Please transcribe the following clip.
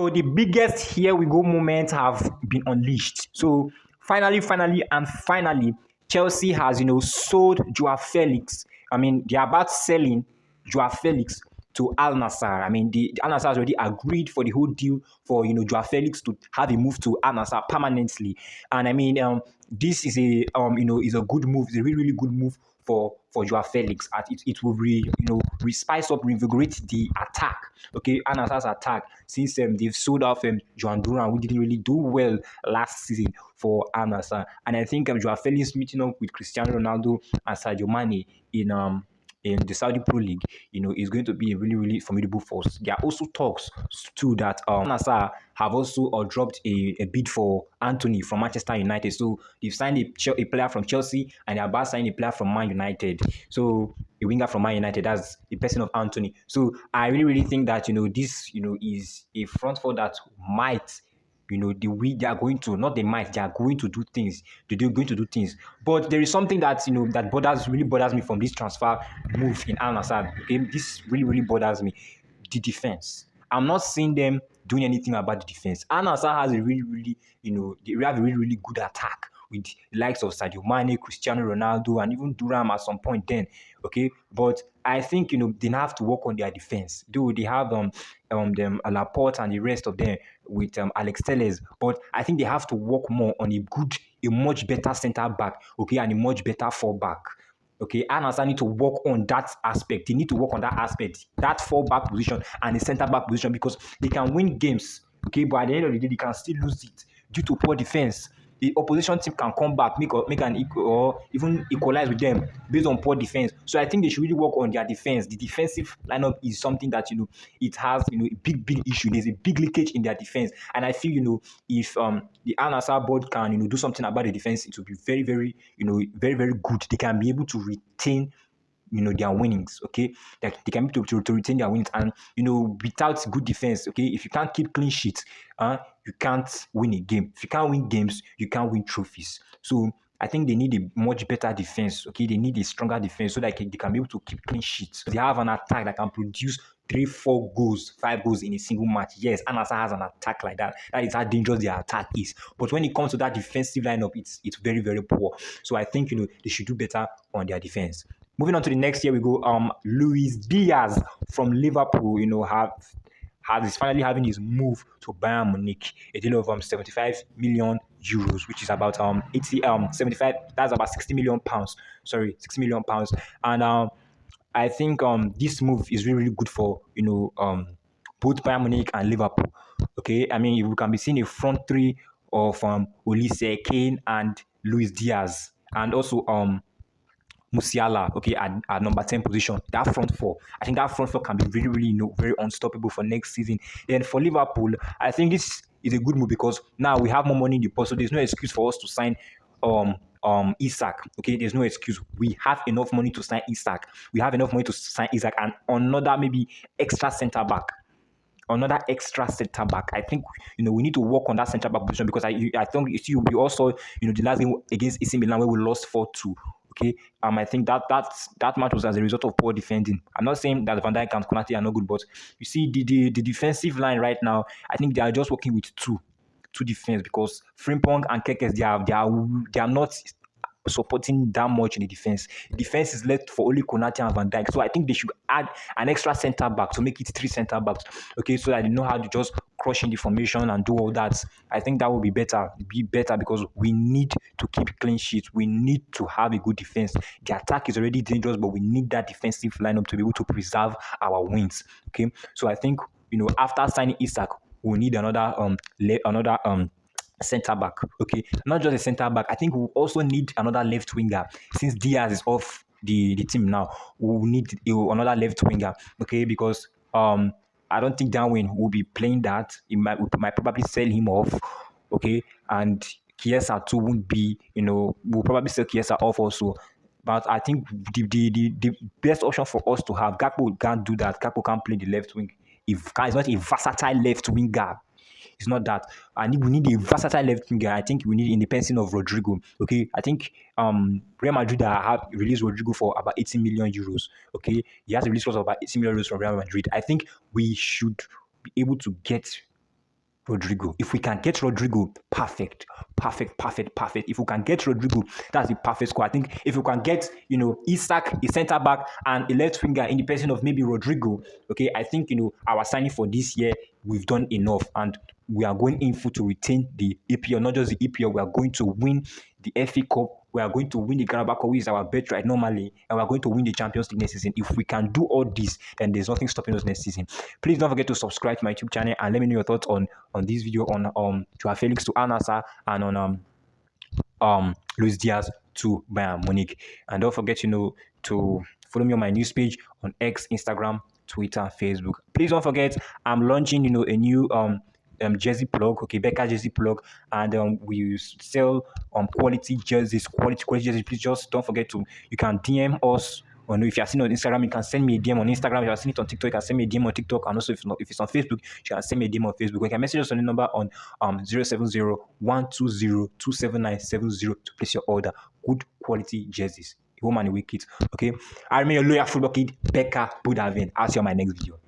So the biggest here we go moments have been unleashed. So finally, Chelsea has sold João Félix. I mean, they are about selling João Félix to Al Nassr. I mean, the Al Nassr has already agreed for the whole deal for João Félix to have a move to Al Nassr permanently. And I mean, this is a is a good move. It's a really good move for João Félix. It will spice up, reinvigorate the attack. Okay, Al Nassr's attack since they've sold off João Duran, who didn't really do well last season for Al Nassr. And I think João Félix meeting up with Cristiano Ronaldo and Sadio Mane in the Saudi Pro League, is going to be a really formidable force. There are also talks too that Nassr have also dropped a bid for Antony from Manchester United. So they've signed a player from Chelsea and they're about signing a player from Man United. So a winger from Man United, that's the person of Antony. So I really think that this is a front four that might. The way they are going to, not they might, they are going to do things. They're going to do things. But there is something that, that really bothers me from this transfer move in Al Nassr. Okay, this really bothers me. The defense. I'm not seeing them doing anything about the defense. Al Nassr has a really, they have a really good attack with the likes of Sadio Mane, Cristiano Ronaldo, and even Duram at some point then. Okay, but I think they have to work on their defense. Though they have them Laporte and the rest of them with Alex Telles, but I think they have to work more on a much better centre back, okay, and a much better fullback. Okay, Al Nassr need to work on that aspect. They need to work on that aspect, that fullback position and the centre back position, because they can win games. Okay, but at the end of the day, they can still lose it due to poor defense. The opposition team can come back, make an equal or even equalize with them based on poor defense. So I think they should really work on their defense. The defensive lineup is something that it has a big issue. There's a big leakage in their defense, and I feel if the Al Nassr board can do something about the defense, it will be very very good. They can be able to retain their winnings, okay? They can be to retain their winnings, and without good defense, okay, if you can't keep clean sheets, you can't win a game. If you can't win games, you can't win trophies. So I think they need a much better defense, okay? They need a stronger defense so that they can be able to keep clean sheets. They have an attack that can produce 3, 4 goals, 5 goals in a single match. Yes, Al Nassr has an attack like that. That is how dangerous their attack is. But when it comes to that defensive lineup, it's very very poor. So I think they should do better on their defense. Moving on to the next year, we go. Luis Díaz from Liverpool, is finally having his move to Bayern Munich, a deal of 75 million euros, which is about 75. That's about 60 million pounds. Sorry, 60 million pounds. And I think this move is really good for both Bayern Munich and Liverpool. Okay, I mean we can be seeing a front three of Olise, Kane, and Luis Díaz, and also Musiala, okay, at number 10 position. That front four, I think that front four can be really very unstoppable for next season. Then for Liverpool, I think this is a good move because now we have more money in the pot, so there's no excuse for us to sign Isak. Okay, there's no excuse. We have enough money to sign Isak. We have enough money to sign Isak and another maybe extra centre back. I think we need to work on that centre back position, because I think we also the last game against AC Milan where we lost 4-2. Okay, I think that match was as a result of poor defending. I'm not saying that Van Dijk and Konate are not good, but you see the defensive line right now, I think they are just working with two defense, because Frimpong and Kekes they are not supporting that much in the defense. The defense is left for only Konate and Van Dijk. So I think they should add an extra centre back to make it 3 centre backs. Okay, so that they know how to just crush in the formation and do all that. I think that will be better. Because we need to keep clean sheets. We need to have a good defense. The attack is already dangerous, but we need that defensive lineup to be able to preserve our wins. Okay, so I think after signing Isak, we need another centre back. Okay, not just a centre back. I think we also need another left winger. Since Díaz is off the team now, we need another left winger. Okay, because I don't think Darwin will be playing that. We might probably sell him off. Okay, and Chiesa too won't be. We'll probably sell Chiesa off also. But I think the best option for us to have, Gakpo can't do that. Gakpo can't play the left wing. He's not a versatile left winger. It's not that. We need a versatile left winger. I think we need independence of Rodrigo. Okay, I think Real Madrid have released Rodrigo for about 80 million euros. Okay, he has a release cost of about 80 million euros from Real Madrid. I think we should be able to get Rodrigo. If we can get Rodrigo, perfect. If we can get Rodrigo, that's the perfect score. I think if we can get, Isak, a centre back, and a left winger in the person of maybe Rodrigo, okay, I think, our signing for this year, we've done enough, and we are going in to retain the EPL, not just the EPL. We are going to win the FA Cup. We are going to win the Carabao Cup, which is our bet right normally, and we are going to win the Champions League next season. If we can do all this, then there's nothing stopping us next season. Please don't forget to subscribe to my YouTube channel and let me know your thoughts on this video on João Félix to Nassr and on Luis Díaz to Bayern Munich. And don't forget, to follow me on my news page on X, Instagram, Twitter, Facebook. Please don't forget, I'm launching, a new jersey plug, okay, Becca jersey plug, and we sell quality jerseys, quality jerseys. Please just don't forget you can DM us. Or no, if you are seeing it on Instagram, you can send me a DM on Instagram. If you are seeing it on TikTok, you can send me a DM on TikTok. And also, if it's on Facebook, you can send me a DM on Facebook. You can message us on the number on 070-120-27970 to place your order. Good quality jerseys, home and away kits. Okay, I remain your loyal football kid, Becca Budaven. I'll see you on my next video.